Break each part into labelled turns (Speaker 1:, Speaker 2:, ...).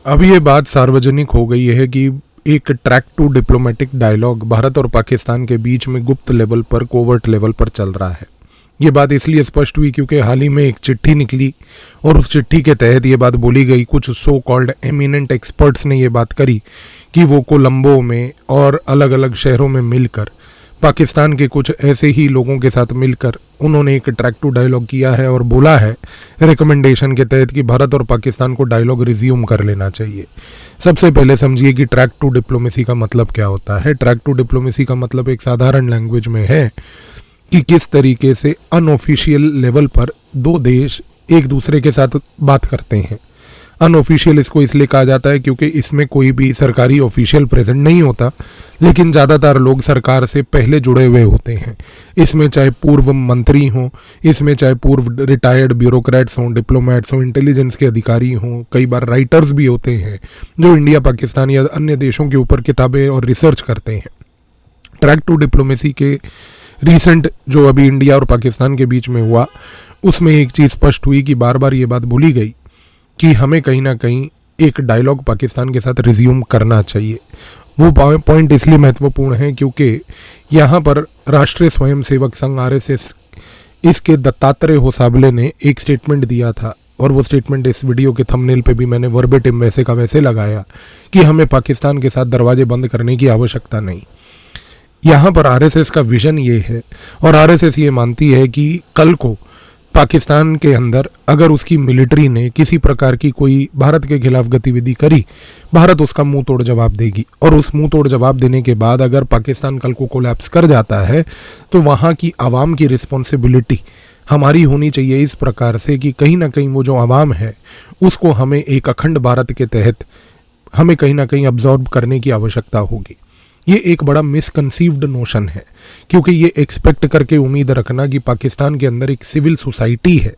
Speaker 1: अब ये बात सार्वजनिक हो गई है कि एक track two diplomatic dialogue Bharat और पाकिस्तान के बीच में गुप्त लेवल पर, कोवर्ट लेवल पर चल रहा है। ये बात इसलिए स्पष्ट हुई क्योंकि हाल ही में एक चिट्ठी निकली और उस चिट्ठी के तहत ये बात बोली गई, कुछ सो कॉल्ड एमिनेंट एक्सपर्ट्स ने ये बात करी कि वो कोलंबो में और अलग अलग शहरों में मिलकर पाकिस्तान के कुछ ऐसे ही लोगों के साथ मिलकर उन्होंने एक ट्रैक टू डायलॉग किया है और बोला है रिकमेंडेशन के तहत कि भारत और पाकिस्तान को डायलॉग रिज्यूम कर लेना चाहिए। सबसे पहले समझिए कि ट्रैक टू डिप्लोमेसी का मतलब क्या होता है। ट्रैक टू डिप्लोमेसी का मतलब एक साधारण लैंग्वेज में है कि किस तरीके से अनऑफिशियल लेवल पर दो देश एक दूसरे के साथ बात करते हैं। अनऑफिशियल इसको इसलिए कहा जाता है क्योंकि इसमें कोई भी सरकारी ऑफिशियल प्रेजेंट नहीं होता, लेकिन ज़्यादातर लोग सरकार से पहले जुड़े हुए होते हैं। इसमें चाहे पूर्व मंत्री हों, इसमें चाहे पूर्व रिटायर्ड ब्यूरोक्रेट्स हों, डिप्लोमेट्स हों, इंटेलिजेंस के अधिकारी हों, कई बार राइटर्स भी होते हैं जो इंडिया, पाकिस्तान या अन्य देशों के ऊपर किताबें और रिसर्च करते हैं। ट्रैक टू डिप्लोमेसी के रिसेंट जो अभी इंडिया और पाकिस्तान के बीच में हुआ, उसमें एक चीज़ स्पष्ट हुई कि बार बार ये बात बोली गई कि हमें कहीं ना कहीं एक डायलॉग पाकिस्तान के साथ रिज्यूम करना चाहिए। वो पॉइंट इसलिए महत्वपूर्ण है क्योंकि यहाँ पर राष्ट्रीय स्वयंसेवक संघ आरएसएस, इसके दत्तात्रेय होसाबले ने एक स्टेटमेंट दिया था और वो स्टेटमेंट इस वीडियो के थंबनेल पे भी मैंने वर्बेटिम वैसे का वैसे लगाया कि हमें पाकिस्तान के साथ दरवाजे बंद करने की आवश्यकता नहीं। यहाँ पर आरएसएस का विजन ये है और आरएसएस ये मानती है कि कल को पाकिस्तान के अंदर अगर उसकी मिलिट्री ने किसी प्रकार की कोई भारत के खिलाफ गतिविधि करी, भारत उसका मुंह तोड़ जवाब देगी और उस मुंह तोड़ जवाब देने के बाद अगर पाकिस्तान कल को कोलैप्स कर जाता है तो वहाँ की आवाम की रिस्पॉन्सिबिलिटी हमारी होनी चाहिए इस प्रकार से कि कहीं ना कहीं वो जो आवाम है उसको हमें एक अखंड भारत के तहत हमें कहीं ना कहीं अब्जॉर्ब करने की आवश्यकता होगी। ये एक बड़ा मिसकंसीव्ड नोशन है क्योंकि ये एक्सपेक्ट करके उम्मीद रखना कि पाकिस्तान के अंदर एक सिविल सोसाइटी है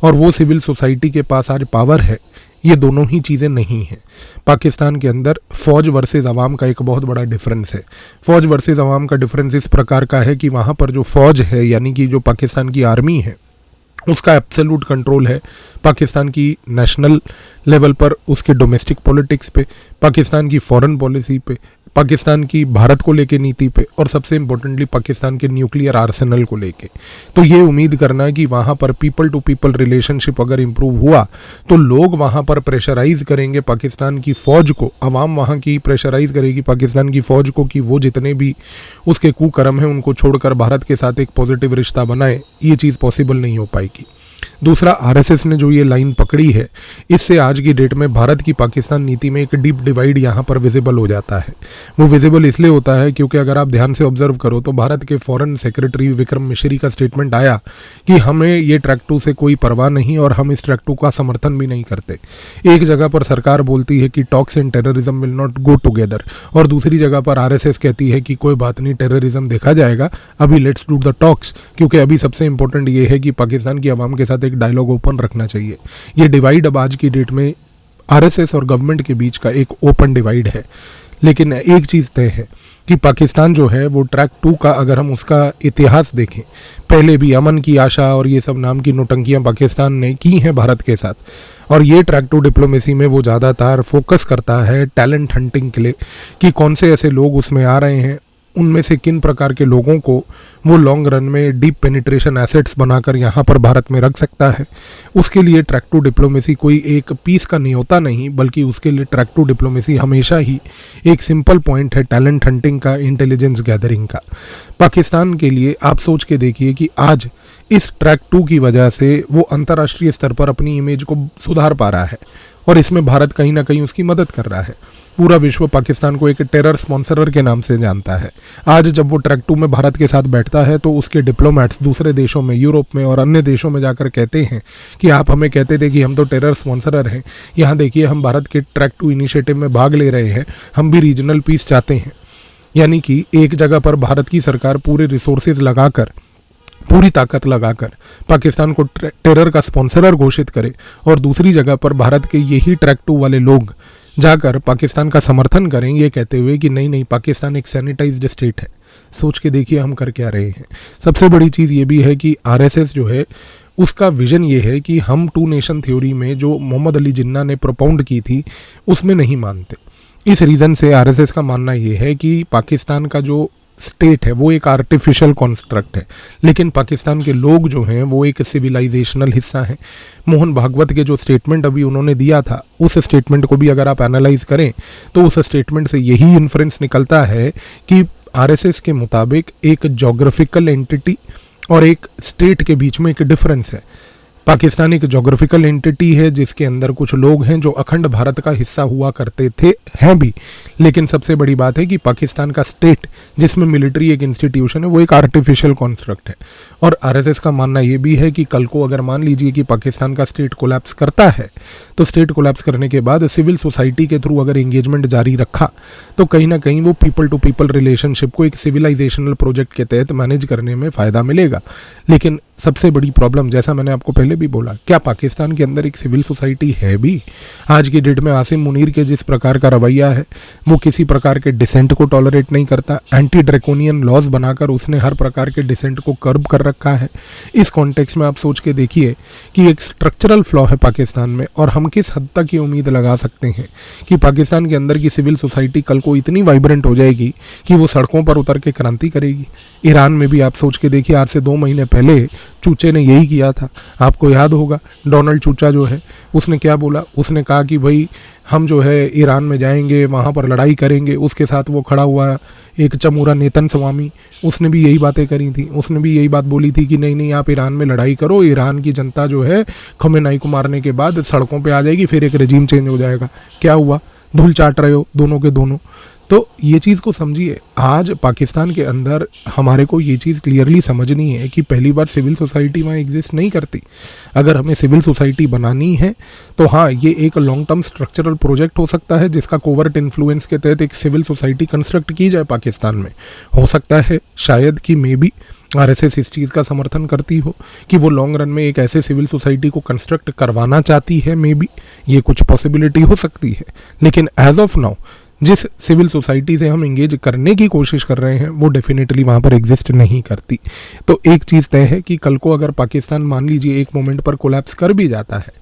Speaker 1: और वो सिविल सोसाइटी के पास आज पावर है, ये दोनों ही चीज़ें नहीं हैं। पाकिस्तान के अंदर फौज वर्सेस अवाम का एक बहुत बड़ा डिफरेंस है। फौज वर्सेस अवाम का डिफरेंस इस प्रकार का है कि वहाँ पर जो फौज है यानी कि जो पाकिस्तान की आर्मी है उसका एब्सोल्यूट कंट्रोल है पाकिस्तान की नेशनल लेवल पर, उसके डोमेस्टिक पॉलिटिक्स पे, पाकिस्तान की फॉरेन पॉलिसी पे, पाकिस्तान की भारत को लेके नीति पे और सबसे इम्पोर्टेंटली पाकिस्तान के न्यूक्लियर आर्सेनल को लेके। तो ये उम्मीद करना कि वहाँ पर पीपल टू पीपल रिलेशनशिप अगर इम्प्रूव हुआ तो लोग वहाँ पर प्रेशराइज करेंगे पाकिस्तान की फ़ौज को, अवाम वहाँ की प्रेशराइज करेगी पाकिस्तान की फ़ौज को कि वो जितने भी उसके कुकर्म हैं उनको छोड़कर भारत के साथ एक पॉजिटिव रिश्ता बनाए। ये चीज़ पॉसिबल नहीं हो पाएगी। दूसरा, आरएसएस ने जो ये लाइन पकड़ी है, इससे आज की डेट में भारत की पाकिस्तान नीति में एक डीप डिवाइड यहाँ पर विजिबल हो जाता है। वो विजिबल इसलिए होता है क्योंकि अगर आप ध्यान से ऑब्जर्व करो तो भारत के फॉरेन सेक्रेटरी विक्रम मिश्री का स्टेटमेंट आया कि हमें ये ट्रैक टू से कोई परवाह नहीं और हम इस ट्रैक टू का समर्थन भी नहीं करते। एक जगह पर सरकार बोलती है कि talks and terrorism will not go together और दूसरी जगह पर आरएसएस कहती है कि कोई बात नहीं, टेररिज्म देखा जाएगा, अभी लेट्स डू द टॉक्स, क्योंकि अभी सबसे इंपॉर्टेंट ये है कि पाकिस्तान की आवाम के साथ एक डायलॉग ओपन रखना चाहिए। ये डिवाइड अब आज की डेट में आरएसएस और गवर्नमेंट के बीच का एक ओपन डिवाइड है। लेकिन एक चीज़ तय है कि पाकिस्तान जो है वो ट्रैक टू का अगर हम उसका इतिहास देखें, पहले भी अमन की आशा और ये सब नाम की नोटंकियां पाकिस्तान ने की हैं भारत के साथ और ये ट्रैक टू डिप्लोमेसी में वो ज़्यादातर फोकस करता है टैलेंट हंटिंग के लिए कि कौन से ऐसे लोग उसमें आ रहे हैं, उनमें से किन प्रकार के लोगों को वो लॉन्ग रन में डीप पेनिट्रेशन एसेट्स बनाकर यहाँ पर भारत में रख सकता है। उसके लिए ट्रैक टू डिप्लोमेसी कोई एक पीस का न्योता नहीं, बल्कि उसके लिए ट्रैक टू डिप्लोमेसी हमेशा ही एक सिंपल पॉइंट है टैलेंट हंटिंग का, इंटेलिजेंस गैदरिंग का। पाकिस्तान के लिए आप सोच के देखिए कि आज इस ट्रैक टू की वजह से वो अंतर्राष्ट्रीय स्तर पर अपनी इमेज को सुधार पा रहा है और इसमें भारत कहीं ना कहीं उसकी मदद कर रहा है। पूरा विश्व पाकिस्तान को एक टेरर स्पॉन्सरर के नाम से जानता है। आज जब वो ट्रैक टू में भारत के साथ बैठता है तो उसके डिप्लोमेट्स दूसरे देशों में, यूरोप में और अन्य देशों में जाकर कहते हैं कि आप हमें कहते थे कि हम तो टेरर स्पॉन्सरर हैं, यहाँ देखिए हम भारत के ट्रैक टू इनिशिएटिव में भाग ले रहे हैं, हम भी रीजनल पीस चाहते हैं। यानी कि एक जगह पर भारत की सरकार पूरे रिसोर्सेज लगाकर, पूरी ताकत लगाकर पाकिस्तान को टेरर का स्पॉन्सरर घोषित करे और दूसरी जगह पर भारत के यही ट्रैक टू वाले लोग जाकर पाकिस्तान का समर्थन करें, ये कहते हुए कि नहीं नहीं, पाकिस्तान एक सैनिटाइज्ड स्टेट है। सोच के देखिए हम कर क्या रहे हैं। सबसे बड़ी चीज़ ये भी है कि आरएसएस जो है उसका विजन ये है कि हम टू नेशन थ्योरी में जो मोहम्मद अली जिन्ना ने प्रोपाउंड की थी उसमें नहीं मानते। इस रीज़न से आरएसएस का मानना ये है कि पाकिस्तान का जो स्टेट है वो एक आर्टिफिशियल कॉन्स्ट्रक्ट है, लेकिन पाकिस्तान के लोग जो हैं वो एक सिविलाइजेशनल हिस्सा हैं। मोहन भागवत के जो स्टेटमेंट अभी उन्होंने दिया था, उस स्टेटमेंट को भी अगर आप एनालाइज करें तो उस स्टेटमेंट से यही इन्फ्रेंस निकलता है कि आरएसएस के मुताबिक एक जोग्राफिकल एंटिटी और एक स्टेट के बीच में एक डिफरेंस है। पाकिस्तान एक जोग्राफिकल एंटिटी है जिसके अंदर कुछ लोग हैं जो अखंड भारत का हिस्सा हुआ करते थे, हैं भी, लेकिन सबसे बड़ी बात है कि पाकिस्तान का स्टेट जिसमें मिलिट्री एक इंस्टीट्यूशन है वो एक आर्टिफिशियल कॉन्स्ट्रक्ट है। और आरएसएस का मानना ये भी है कि कल को अगर मान लीजिए कि पाकिस्तान का स्टेट कोलैप्स करता है तो स्टेट कोलैप्स करने के बाद सिविल सोसाइटी के थ्रू अगर एंगेजमेंट जारी रखा तो कहीं ना कहीं वो पीपल टू पीपल रिलेशनशिप को एक सिविलाइजेशनल प्रोजेक्ट के तहत मैनेज करने में फ़ायदा मिलेगा। लेकिन सबसे बड़ी प्रॉब्लम, जैसा मैंने आपको पहले भी बोला, क्या पाकिस्तान के अंदर एक सिविल सोसाइटी है भी? आज की डेट में आसिम मुनीर के जिस प्रकार का रवैया है, वो किसी प्रकार के डिसेंट को टॉलरेट नहीं करता। एंटी ड्रैकोनियन लॉज बनाकर उसने हर प्रकार के डिसेंट को कर्ब कर रखा है। इस कॉन्टेक्स्ट में आप सोच के देखिए कि एक स्ट्रक्चरल फ्लॉ है पाकिस्तान में, और हम किस हद तक ये उम्मीद लगा सकते हैं कि पाकिस्तान के अंदर की सिविल सोसाइटी कल को इतनी वाइब्रेंट हो जाएगी कि वो सड़कों पर उतर के क्रांति करेगी। ईरान में भी आप सोच के देखिए, आज से 2 महीने पहले चूचे ने यही किया था। आपको याद होगा डोनाल्ड चूचा जो है उसने क्या बोला, उसने कहा कि भाई हम जो है ईरान में जाएंगे, वहाँ पर लड़ाई करेंगे। उसके साथ वो खड़ा हुआ एक चमूरा नेतन स्वामी, उसने भी यही बातें करी थी। उसने भी यही बात बोली थी कि नहीं आप ईरान में लड़ाई करो, ईरान की जनता जो है खमेनाई को मारने के बाद सड़कों पे आ जाएगी, फिर एक रेजिम चेंज हो जाएगा। क्या हुआ? धूल चाट रहे हो दोनों के दोनों। तो ये चीज़ को समझिए, आज पाकिस्तान के अंदर हमारे को ये चीज़ क्लियरली समझनी है कि पहली बार सिविल सोसाइटी वहाँ एग्जिस्ट नहीं करती। अगर हमें सिविल सोसाइटी बनानी है तो हाँ, ये एक लॉन्ग टर्म स्ट्रक्चरल प्रोजेक्ट हो सकता है जिसका कोवर्ट इन्फ्लुएंस के तहत एक सिविल सोसाइटी कंस्ट्रक्ट की जाए पाकिस्तान में। हो सकता है शायद कि मे बी आरएसएस इस चीज़ का समर्थन करती हो कि वो लॉन्ग रन में एक ऐसे सिविल सोसाइटी को कंस्ट्रक्ट करवाना चाहती है। मे बी ये कुछ पॉसिबिलिटी हो सकती है, लेकिन एज ऑफ नाउ जिस सिविल सोसाइटी से हम इंगेज करने की कोशिश कर रहे हैं वो डेफिनेटली वहाँ पर एग्जिस्ट नहीं करती। तो एक चीज़ तय है कि कल को अगर पाकिस्तान मान लीजिए एक मोमेंट पर कोलैप्स कर भी जाता है,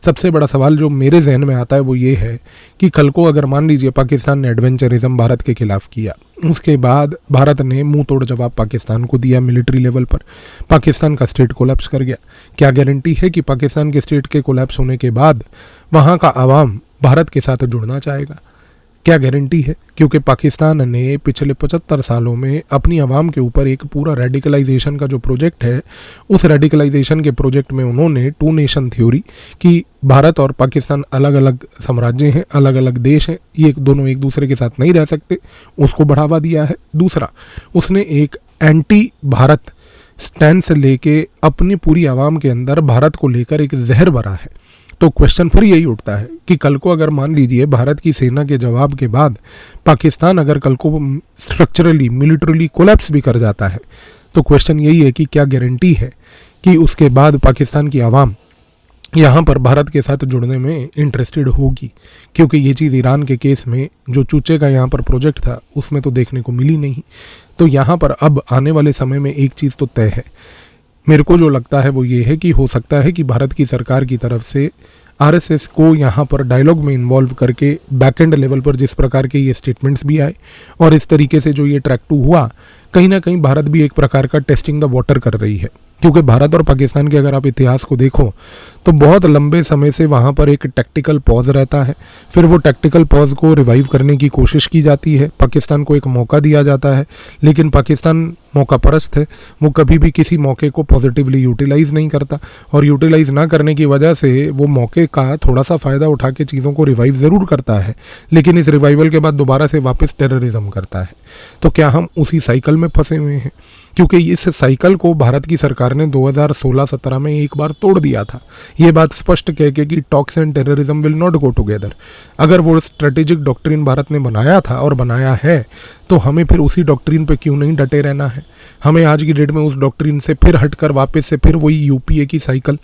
Speaker 1: सबसे बड़ा सवाल जो मेरे जहन में आता है वो ये है कि कल को अगर मान लीजिए पाकिस्तान ने एडवेंचरिज्म भारत के खिलाफ किया, उसके बाद भारत ने मुंह तोड़ जवाब पाकिस्तान को दिया मिलिट्री लेवल पर, पाकिस्तान का स्टेट कोलैप्स कर गया, क्या गारंटी है कि पाकिस्तान के स्टेट के कोलैप्स होने के बाद वहाँ का आवाम भारत के साथ जुड़ना चाहेगा? क्या गारंटी है? क्योंकि पाकिस्तान ने पिछले 75 सालों में अपनी आवाम के ऊपर एक पूरा रेडिकलाइजेशन का जो प्रोजेक्ट है, उस रेडिकलाइजेशन के प्रोजेक्ट में उन्होंने टू नेशन थ्योरी कि भारत और पाकिस्तान अलग अलग साम्राज्य हैं, अलग अलग देश हैं, ये दोनों एक दूसरे के साथ नहीं रह सकते, उसको बढ़ावा दिया है। दूसरा, उसने एक एंटी भारत स्टैंड लेके अपनी पूरी आवाम के अंदर भारत को लेकर एक जहर भरा है। तो क्वेश्चन फिर यही उठता है कि कल को अगर मान लीजिए भारत की सेना के जवाब के बाद पाकिस्तान अगर कल को स्ट्रक्चरली मिलिट्रली कोलैप्स भी कर जाता है, तो क्वेश्चन यही है कि क्या गारंटी है कि उसके बाद पाकिस्तान की आवाम यहाँ पर भारत के साथ जुड़ने में इंटरेस्टेड होगी? क्योंकि ये चीज़ ईरान के केस में जो चूचे का यहाँ पर प्रोजेक्ट था उसमें तो देखने को मिली नहीं। तो यहाँ पर अब आने वाले समय में एक चीज़ तो तय है, मेरे को जो लगता है वो ये है कि हो सकता है कि भारत की सरकार की तरफ से आरएसएस को यहाँ पर डायलॉग में इन्वॉल्व करके बैकएंड लेवल पर जिस प्रकार के ये स्टेटमेंट्स भी आए और इस तरीके से जो ये ट्रैक 2 हुआ, कहीं ना कहीं भारत भी एक प्रकार का टेस्टिंग द वाटर कर रही है। क्योंकि भारत और पाकिस्तान के अगर आप इतिहास को देखो तो बहुत लंबे समय से वहाँ पर एक टैक्टिकल पॉज रहता है, फिर वो टैक्टिकल पॉज को रिवाइव करने की कोशिश की जाती है, पाकिस्तान को एक मौका दिया जाता है, लेकिन पाकिस्तान मौका परस्त है, वो कभी भी किसी मौके को पॉजिटिवली यूटिलाइज़ नहीं करता, और यूटिलाइज़ ना करने की वजह से वो मौके का थोड़ा सा फ़ायदा उठा के चीज़ों को रिवाइव ज़रूर करता है, लेकिन इस रिवाइवल के बाद दोबारा से वापस टेररिज्म करता है। तो क्या हम उसी साइकिल में फंसे हुए हैं? क्योंकि इस साइकिल को भारत की सरकार ने 2016-17 में एक बार तोड़ दिया था, ये बात स्पष्ट कह के कि talks and terrorism will not go together. अगर वो स्ट्रेटेजिक डॉक्ट्रिन भारत ने बनाया था और बनाया है तो हमें फिर उसी डॉक्ट्रिन पे क्यों नहीं डटे रहना है? हमें आज की डेट में उस डॉक्ट्रिन से फिर हटकर वापस से फिर वही यूपीए की साइकिल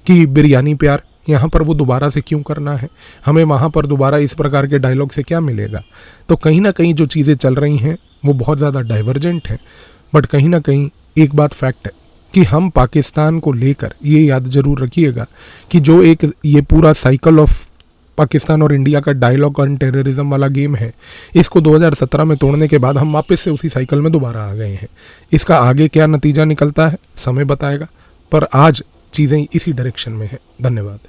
Speaker 1: की बिरयानी प्यार यहाँ पर वो दोबारा से क्यों करना है? हमें वहाँ पर दोबारा इस प्रकार के डायलॉग से क्या मिलेगा? तो कहीं ना कहीं जो चीज़ें चल रही हैं वो बहुत ज़्यादा डाइवर्जेंट हैं, बट कहीं ना कहीं एक बात फैक्ट है कि हम पाकिस्तान को लेकर ये याद जरूर रखिएगा कि जो एक ये पूरा साइकिल ऑफ पाकिस्तान और इंडिया का डायलॉग ऑन टेररिज्म वाला गेम है, इसको 2017 में तोड़ने के बाद हम वापस से उसी साइकिल में दोबारा आ गए हैं। इसका आगे क्या नतीजा निकलता है समय बताएगा, पर आज चीज़ें इसी डायरेक्शन में है। धन्यवाद।